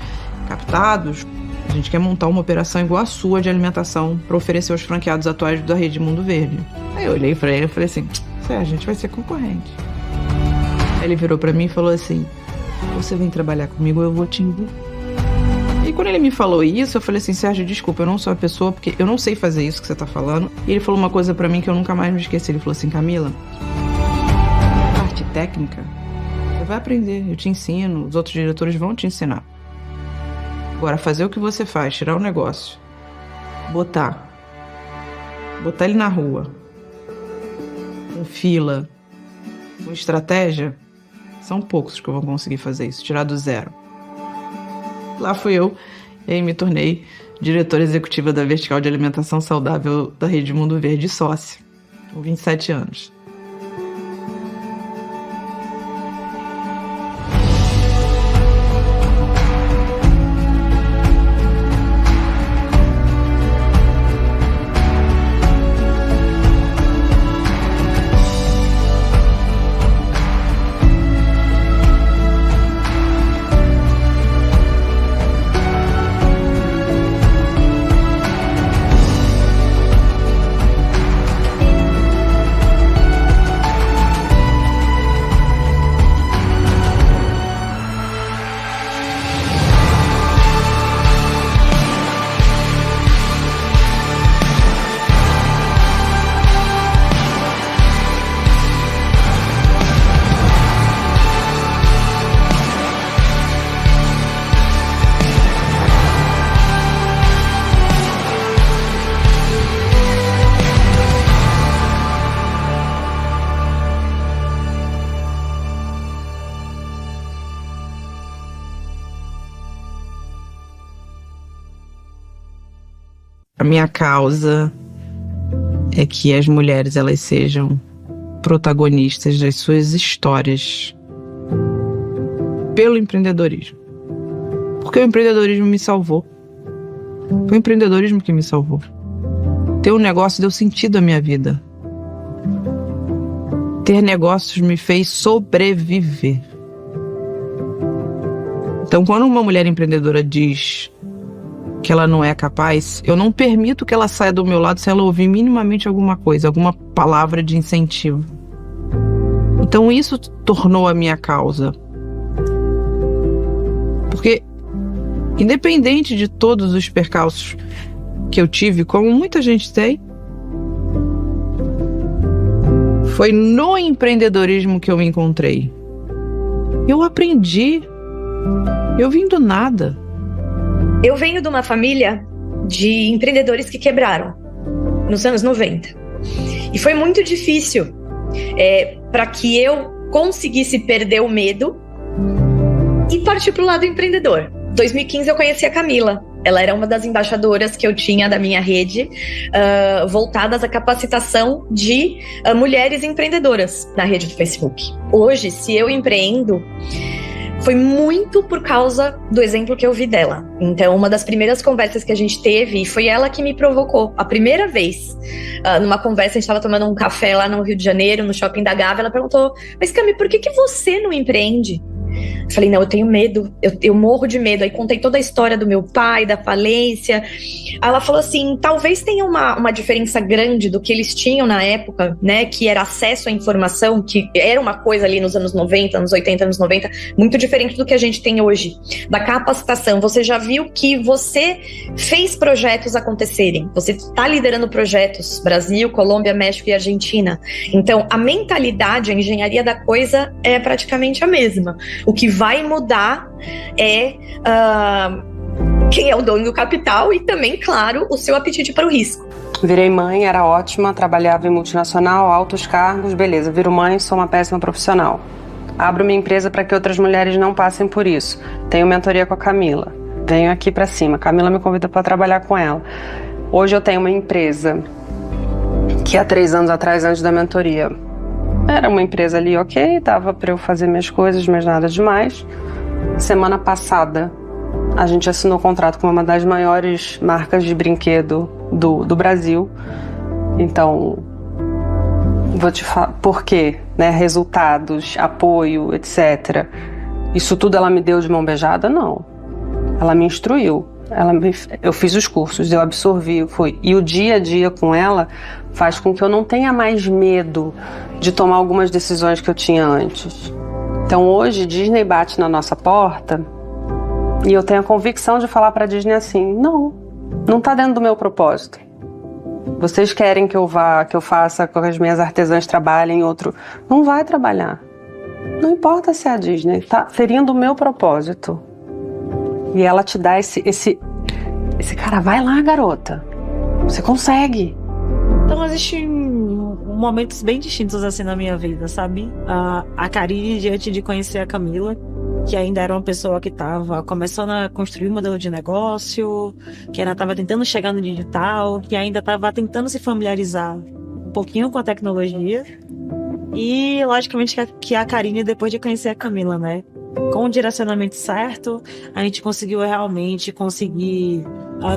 captados, a gente quer montar uma operação igual a sua de alimentação para oferecer aos franqueados atuais da rede Mundo Verde. Aí eu olhei para ele e falei assim: a gente vai ser concorrente. Aí ele virou para mim e falou assim: você vem trabalhar comigo, eu vou te engolir. E quando ele me falou isso, eu falei assim: Sérgio, desculpa, eu não sou a pessoa, porque eu não sei fazer isso que você tá falando. E ele falou uma coisa para mim que eu nunca mais me esqueci. Ele falou assim: Camila, técnica, você vai aprender, eu te ensino, os outros diretores vão te ensinar. Agora, fazer o que você faz, tirar o negócio, botar ele na rua, com fila, com estratégia, são poucos que vão conseguir fazer isso, tirar do zero. Lá fui eu, e aí me tornei diretora executiva da vertical de alimentação saudável da Rede Mundo Verde, sócia, com 27 anos. A minha causa é que as mulheres elas sejam protagonistas das suas histórias pelo empreendedorismo. Porque o empreendedorismo me salvou. Foi o empreendedorismo que me salvou. Ter um negócio deu sentido à minha vida. Ter negócios me fez sobreviver. Então, quando uma mulher empreendedora diz que ela não é capaz, eu não permito que ela saia do meu lado se ela ouvir minimamente alguma coisa, alguma palavra de incentivo. Então isso tornou a minha causa. Porque, independente de todos os percalços que eu tive, como muita gente tem, foi no empreendedorismo que eu me encontrei. Eu aprendi. Eu vim do nada. Eu venho de uma família de empreendedores que quebraram nos anos 90. E foi muito difícil para que eu conseguisse perder o medo e partir para o lado empreendedor. Em 2015 eu conheci a Camila. Ela era uma das embaixadoras que eu tinha da minha rede, voltadas à capacitação de mulheres empreendedoras na rede do Facebook. Hoje, se eu empreendo, foi muito por causa do exemplo que eu vi dela. Então, uma das primeiras conversas que a gente teve, foi ela que me provocou. A primeira vez, numa conversa, a gente estava tomando um café lá no Rio de Janeiro, no Shopping da Gávea, ela perguntou: mas Cami, por que você não empreende? Eu falei: não, eu tenho medo, eu morro de medo. Aí contei toda a história do meu pai, da falência. Ela falou assim: talvez tenha uma diferença grande do que eles tinham na época, né, que era acesso à informação, que era uma coisa ali nos anos 90, anos 80, anos 90, muito diferente do que a gente tem hoje, da capacitação. Você já viu que você fez projetos acontecerem, você está liderando projetos, Brasil, Colômbia, México e Argentina. Então, a mentalidade, a engenharia da coisa é praticamente a mesma. O que vai mudar é quem é o dono do capital e também, claro, o seu apetite para o risco. Virei mãe, era ótima, trabalhava em multinacional, altos cargos, beleza, viro mãe, sou uma péssima profissional. Abro minha empresa para que outras mulheres não passem por isso. Tenho mentoria com a Camila. Venho aqui para cima. A Camila me convida para trabalhar com ela. Hoje eu tenho uma empresa que há 3 anos atrás, antes da mentoria, era uma empresa ali, ok, dava para eu fazer minhas coisas, mas nada demais. Semana passada, A gente assinou contrato com uma das maiores marcas de brinquedo do Brasil. Então, vou te falar por quê, né? Resultados, apoio, etc. Isso tudo ela me deu de mão beijada? Não. Ela me instruiu. Eu fiz os cursos, eu absorvi, e o dia a dia com ela faz com que eu não tenha mais medo de tomar algumas decisões que eu tinha antes. Então hoje Disney bate na nossa porta e eu tenho a convicção de falar pra Disney assim: não tá dentro do meu propósito. Vocês querem que eu vá, que eu faça com que as minhas artesãs trabalhem em outro? Não vai trabalhar. Não importa se é a Disney, tá ferindo o meu propósito. E ela te dá esse cara, vai lá, garota. Você consegue. Então existem momentos bem distintos assim na minha vida, sabe? A Karine, diante de conhecer a Camila, que ainda era uma pessoa que estava começando a construir um modelo de negócio, que ainda estava tentando chegar no digital, que ainda estava tentando se familiarizar um pouquinho com a tecnologia. E, logicamente, que a Karine, depois de conhecer a Camila, né? Com o direcionamento certo, a gente conseguiu realmente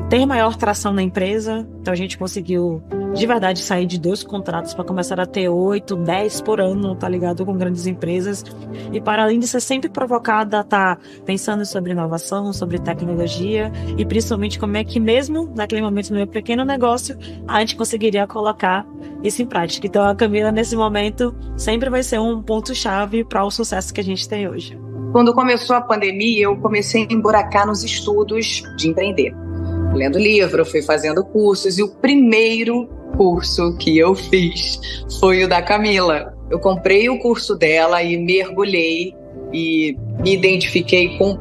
ter maior tração na empresa. Então a gente conseguiu de verdade sair de 2 contratos para começar a ter 8, 10 por ano, tá ligado? Com grandes empresas. E para além de ser sempre provocada a estar pensando sobre inovação, sobre tecnologia e principalmente como é que mesmo naquele momento no meu pequeno negócio a gente conseguiria colocar isso em prática. Então a Camila nesse momento sempre vai ser um ponto-chave para o sucesso que a gente tem hoje. Quando começou a pandemia, eu comecei a emburacar nos estudos de empreender. Lendo livro, fui fazendo cursos, e o primeiro curso que eu fiz foi o da Camila. Eu comprei o curso dela e mergulhei e me identifiquei com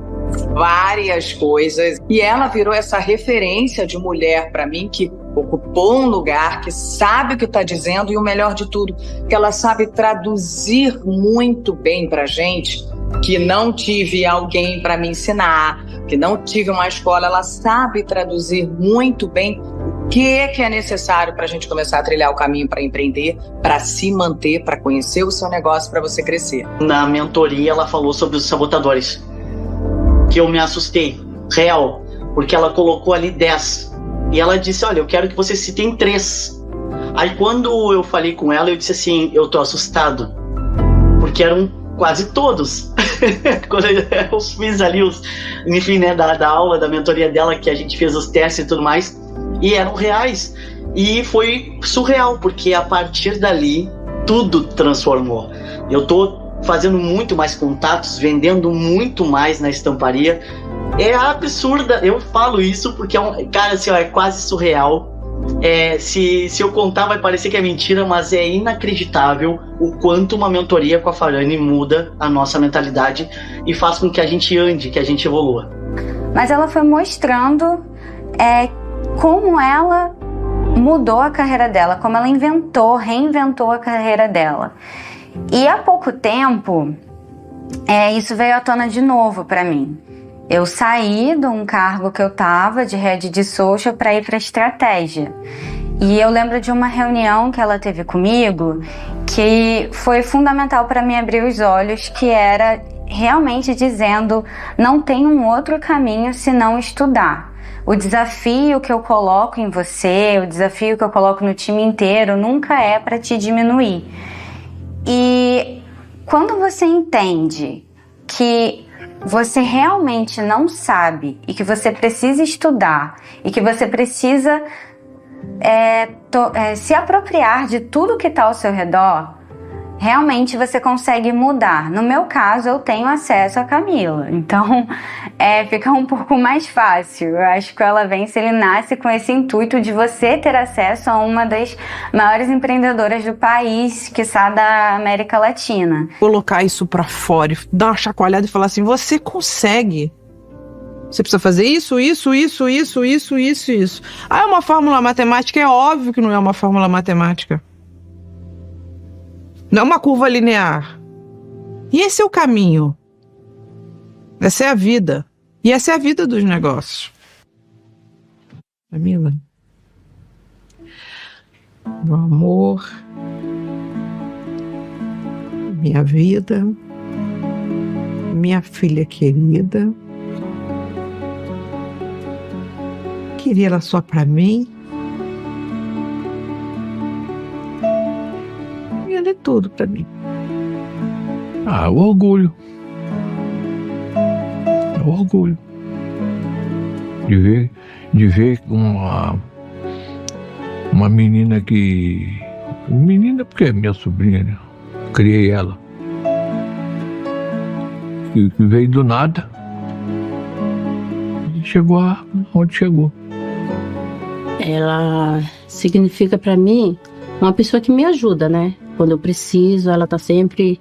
várias coisas. E ela virou essa referência de mulher para mim, que ocupou um lugar, que sabe o que está dizendo, e o melhor de tudo, que ela sabe traduzir muito bem para gente, que não tive alguém para me ensinar, que não tive uma escola. Ela sabe traduzir muito bem o que é necessário para a gente começar a trilhar o caminho para empreender, para se manter, para conhecer o seu negócio, para você crescer. Na mentoria ela falou sobre os sabotadores, que eu me assustei, real, porque ela colocou ali 10 e ela disse: olha, eu quero que você citem 3. Aí quando eu falei com ela, eu disse assim: eu tô assustado, porque eram quase todos. Quando eu fiz ali enfim, né, da aula, da mentoria dela, que a gente fez os testes e tudo mais, e eram reais. E foi surreal, porque a partir dali tudo transformou. Eu tô fazendo muito mais contatos, vendendo muito mais na estamparia. É absurda, eu falo isso porque cara, assim, ó, é quase surreal. Se eu contar vai parecer que é mentira, mas é inacreditável o quanto uma mentoria com a Farane muda a nossa mentalidade e faz com que a gente ande, que a gente evolua. Mas ela foi mostrando como ela mudou a carreira dela, como ela reinventou a carreira dela. E há pouco tempo, isso veio à tona de novo para mim. Eu saí de um cargo que eu estava de head de social para ir para estratégia. E eu lembro de uma reunião que ela teve comigo que foi fundamental para mim abrir os olhos, que era realmente dizendo: não tem um outro caminho senão estudar. O desafio que eu coloco em você, o desafio que eu coloco no time inteiro nunca é para te diminuir. E quando você entende que você realmente não sabe e que você precisa estudar e que você precisa se apropriar de tudo que está ao seu redor, realmente você consegue mudar. No meu caso, eu tenho acesso a Camila, então fica um pouco mais fácil. Eu acho que ela vence, ele nasce com esse intuito de você ter acesso a uma das maiores empreendedoras do país, quiçá da América Latina. Colocar isso pra fora, dar uma chacoalhada e falar assim: você consegue. Você precisa fazer isso. Ah, é uma fórmula matemática? É óbvio que não é uma fórmula matemática. Não é uma curva linear. E esse é o caminho. Essa é a vida. E essa é a vida dos negócios. Camila, meu amor, minha vida, minha filha querida, queria ela só pra mim. E ela é tudo pra mim. O orgulho. É o orgulho. De ver uma menina que... Menina porque é minha sobrinha, né? Criei ela. Que veio do nada. E chegou onde chegou. Ela significa pra mim uma pessoa que me ajuda, né? Quando eu preciso, ela tá sempre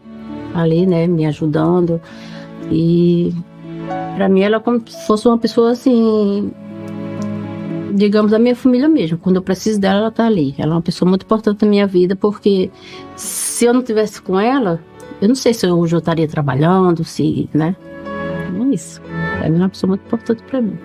ali, né? Me ajudando. E pra mim ela é como se fosse uma pessoa assim... digamos, da minha família mesmo. Quando eu preciso dela, ela tá ali. Ela é uma pessoa muito importante na minha vida, porque se eu não tivesse com ela, eu não sei se hoje eu estaria trabalhando, se, né? Não é isso. Ela é uma pessoa muito importante pra mim.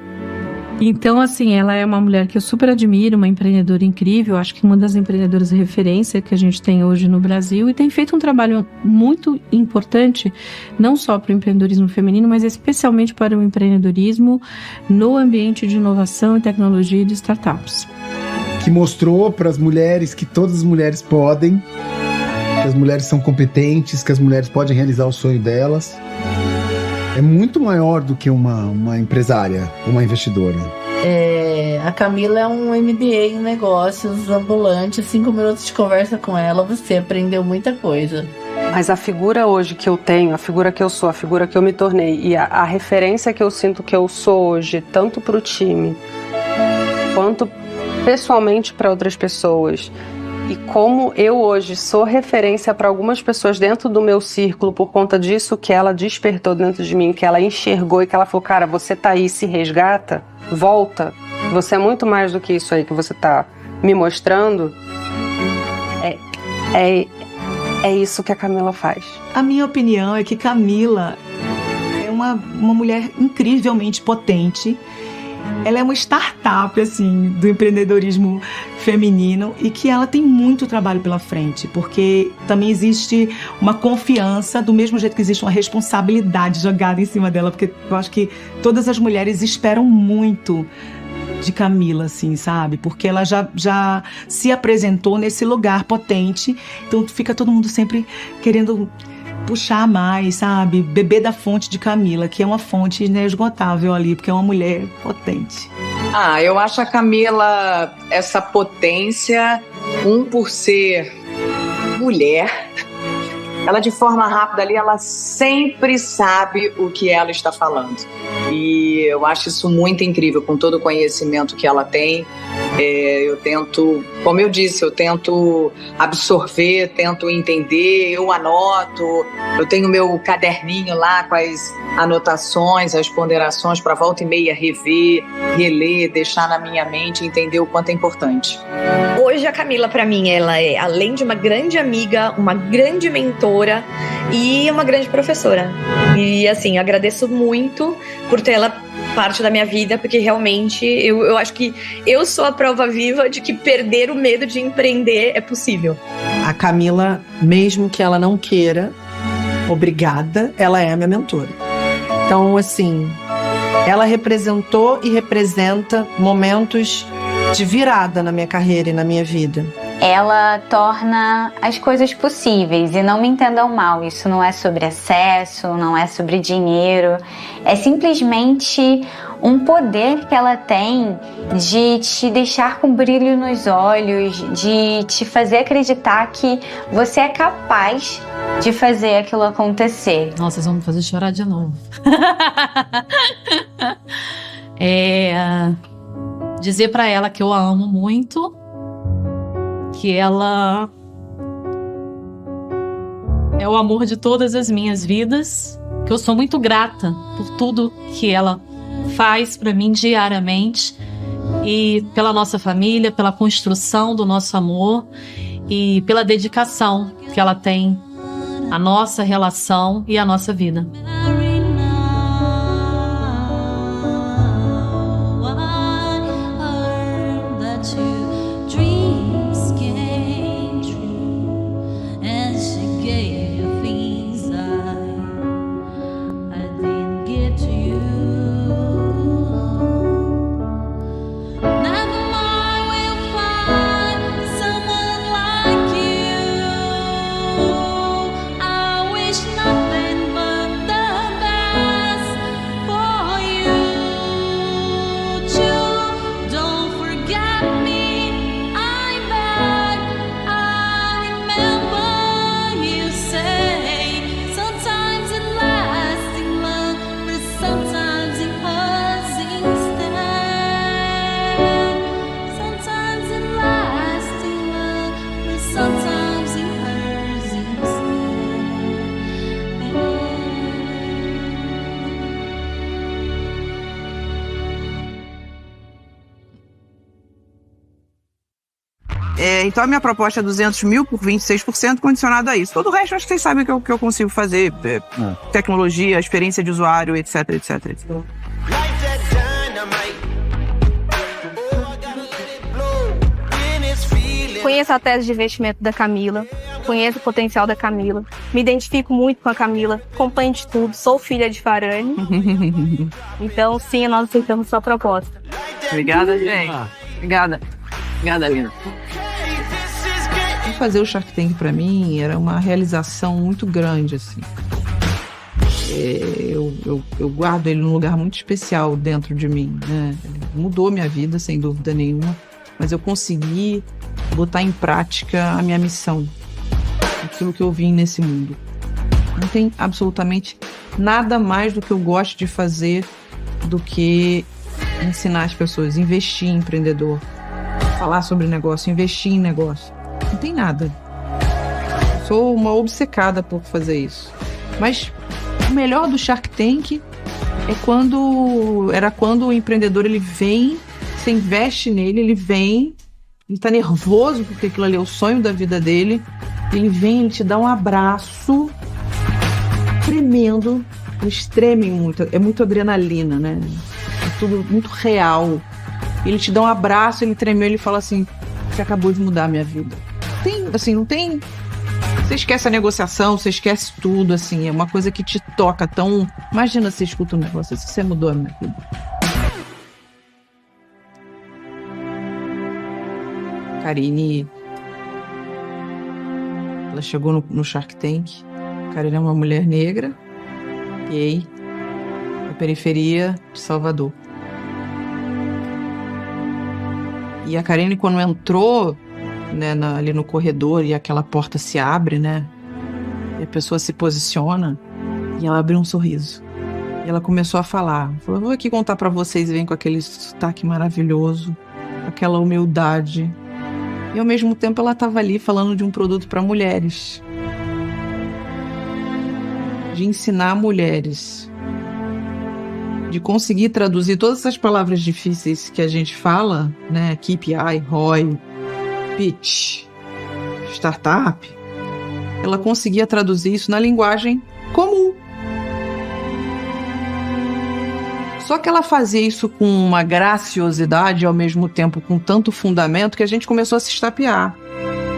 Então, assim, ela é uma mulher que eu super admiro, uma empreendedora incrível, acho que uma das empreendedoras de referência que a gente tem hoje no Brasil, e tem feito um trabalho muito importante, não só para o empreendedorismo feminino, mas especialmente para o empreendedorismo no ambiente de inovação e tecnologia e de startups. Que mostrou para as mulheres que todas as mulheres podem, que as mulheres são competentes, que as mulheres podem realizar o sonho delas. É muito maior do que uma empresária, uma investidora. A Camila é um MBA em negócios ambulante, 5 minutos de conversa com ela, você aprendeu muita coisa. Mas a figura hoje que eu tenho, a figura que eu sou, a figura que eu me tornei e a referência que eu sinto que eu sou hoje, tanto para o time, quanto pessoalmente para outras pessoas, e como eu hoje sou referência para algumas pessoas dentro do meu círculo por conta disso que ela despertou dentro de mim, que ela enxergou e que ela falou, cara, você tá aí, se resgata, volta, você é muito mais do que isso aí que você tá me mostrando. É isso que a Camila faz. A minha opinião é que Camila é uma mulher incrivelmente potente. Ela é uma startup, assim, do empreendedorismo feminino e que ela tem muito trabalho pela frente, porque também existe uma confiança, do mesmo jeito que existe uma responsabilidade jogada em cima dela, porque eu acho que todas as mulheres esperam muito de Camila, assim, sabe? Porque ela já se apresentou nesse lugar potente, então fica todo mundo sempre querendo puxar mais, sabe? Beber da fonte de Camila, que é uma fonte inesgotável ali, porque é uma mulher potente. Eu acho a Camila essa potência, por ser mulher, ela de forma rápida ali, ela sempre sabe o que ela está falando. E eu acho isso muito incrível, com todo o conhecimento que ela tem. Eu tento, como eu disse, eu tento absorver, tento entender, eu anoto, eu tenho meu caderninho lá com as anotações, as ponderações para volta e meia rever, reler, deixar na minha mente, entender o quanto é importante. Hoje a Camila, para mim, ela é, além de uma grande amiga, uma grande mentora e uma grande professora. E assim, agradeço muito por ter ela parte da minha vida, porque realmente eu acho que eu sou a prova viva de que perder o medo de empreender é possível. A Camila, mesmo que ela não queira, obrigada, ela é a minha mentora. Então, assim, ela representou e representa momentos de virada na minha carreira e na minha vida. Ela torna as coisas possíveis, e não me entendam mal, isso não é sobre acesso, não é sobre dinheiro, é simplesmente um poder que ela tem de te deixar com brilho nos olhos, de te fazer acreditar que você é capaz de fazer aquilo acontecer. Nossa, vocês vão me fazer chorar de novo. Dizer pra ela que eu a amo muito, que ela é o amor de todas as minhas vidas, que eu sou muito grata por tudo que ela faz pra mim diariamente e pela nossa família, pela construção do nosso amor e pela dedicação que ela tem à nossa relação e à nossa vida. sometimes he hurts instead. Então a minha proposta é 200 mil por 26%, condicionado a isso. Todo o resto, acho que vocês sabem que eu consigo fazer. Tecnologia, experiência de usuário, etc, etc, etc. Conheço a tese de investimento da Camila, conheço o potencial da Camila, me identifico muito com a Camila, acompanho de tudo, sou filha de Farane. Então, sim, nós aceitamos sua proposta. Obrigada, gente. Obrigada. Obrigada, Lina. Fazer o Shark Tank pra mim era uma realização muito grande, assim. Eu guardo ele num lugar muito especial dentro de mim, né? Ele mudou minha vida, sem dúvida nenhuma, mas eu consegui botar em prática a minha missão, aquilo que eu vim nesse mundo. Não tem absolutamente nada mais do que eu gosto de fazer do que ensinar as pessoas, investir em empreendedor, falar sobre negócio, investir em negócio. Não tem nada. Eu sou uma obcecada por fazer isso. Mas o melhor do Shark Tank é quando o empreendedor ele vem, você investe nele, ele vem, ele tá nervoso porque aquilo ali é o sonho da vida dele, ele vem, ele te dá um abraço tremendo, eles tremem muito, é muito adrenalina, né? É tudo muito real. Ele te dá um abraço, ele tremeu, ele fala assim: você acabou de mudar a minha vida. Não tem. Você esquece a negociação, você esquece tudo, assim, é uma coisa que te toca tão. Imagina você escuta um negócio assim, você mudou a minha vida. Karine, ela chegou no Shark Tank. Karine é uma mulher negra, gay, da periferia de Salvador. E a Karine, quando entrou, né, ali no corredor e aquela porta se abre, né, e a pessoa se posiciona, e ela abriu um sorriso. E ela começou a falar. Falou: vou aqui contar pra vocês, e vem com aquele sotaque maravilhoso, aquela humildade. E ao mesmo tempo ela estava ali falando de um produto para mulheres. De ensinar mulheres. De conseguir traduzir todas essas palavras difíceis que a gente fala, né? KPI, ROI, pitch, startup. Ela conseguia traduzir isso na linguagem comum. Só que ela fazia isso com uma graciosidade e ao mesmo tempo com tanto fundamento que a gente começou a se estapear.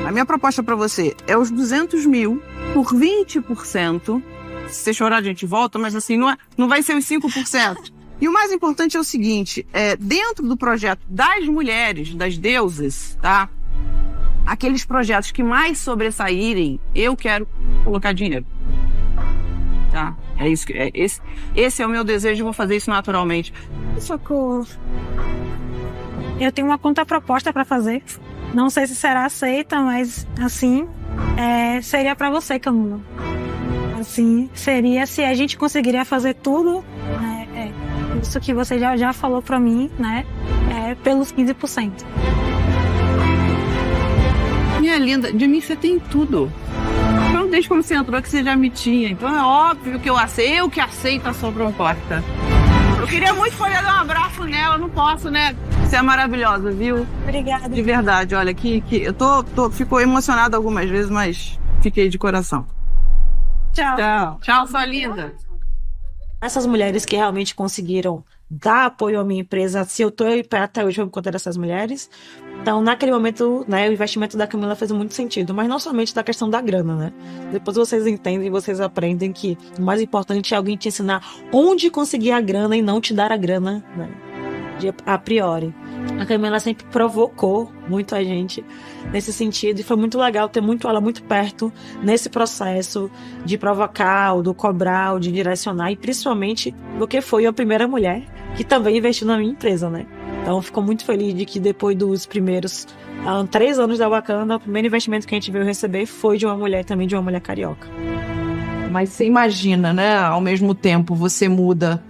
A minha proposta para você é os 200 mil por 20%. Se você chorar, a gente volta, mas assim, não vai ser os 5%. E o mais importante é o seguinte, dentro do projeto das mulheres, das deusas, tá? Aqueles projetos que mais sobressaírem, eu quero colocar dinheiro. Tá? É isso, esse é o meu desejo, eu vou fazer isso naturalmente. Socorro. Eu tenho uma contraproposta para fazer. Não sei se será aceita, mas assim, seria para você, Camila. Assim, seria se a gente conseguiria fazer tudo, né, isso que você já falou para mim, né, pelos 15%. Minha linda, de mim você tem tudo. Então, desde quando você entrou que você já me tinha. Então é óbvio que eu que aceito a sua proposta. Eu queria muito poder dar um abraço nela, não posso, né? Você é maravilhosa, viu? Obrigada. De verdade, olha, eu fico emocionada algumas vezes, mas fiquei de coração. Tchau. Tchau. Tchau, sua linda. Essas mulheres que realmente conseguiram dar apoio à minha empresa, se eu estou até hoje por conta dessas mulheres. Então, naquele momento, né, o investimento da Camila fez muito sentido, mas não somente da questão da grana, né? Depois vocês entendem, vocês aprendem que o mais importante é alguém te ensinar onde conseguir a grana e não te dar a grana, né, a priori. A Camila sempre provocou muito a gente nesse sentido, e foi muito legal ter ela muito perto nesse processo de provocar, do cobrar, de direcionar, e principalmente porque foi a primeira mulher que também investiu na minha empresa, né? Então, fico muito feliz de que depois dos primeiros 3 anos da Wakanda, o primeiro investimento que a gente veio receber foi de uma mulher, também de uma mulher carioca. Mas você imagina, né? Ao mesmo tempo, você muda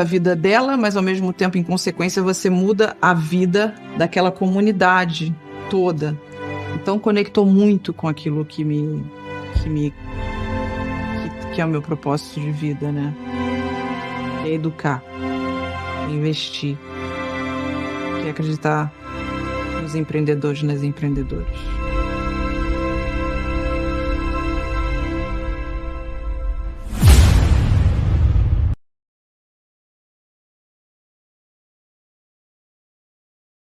a vida dela, mas ao mesmo tempo, em consequência, você muda a vida daquela comunidade toda. Então conectou muito com aquilo que é o meu propósito de vida, né? Que é educar, investir, que é acreditar nos empreendedores, nas empreendedoras.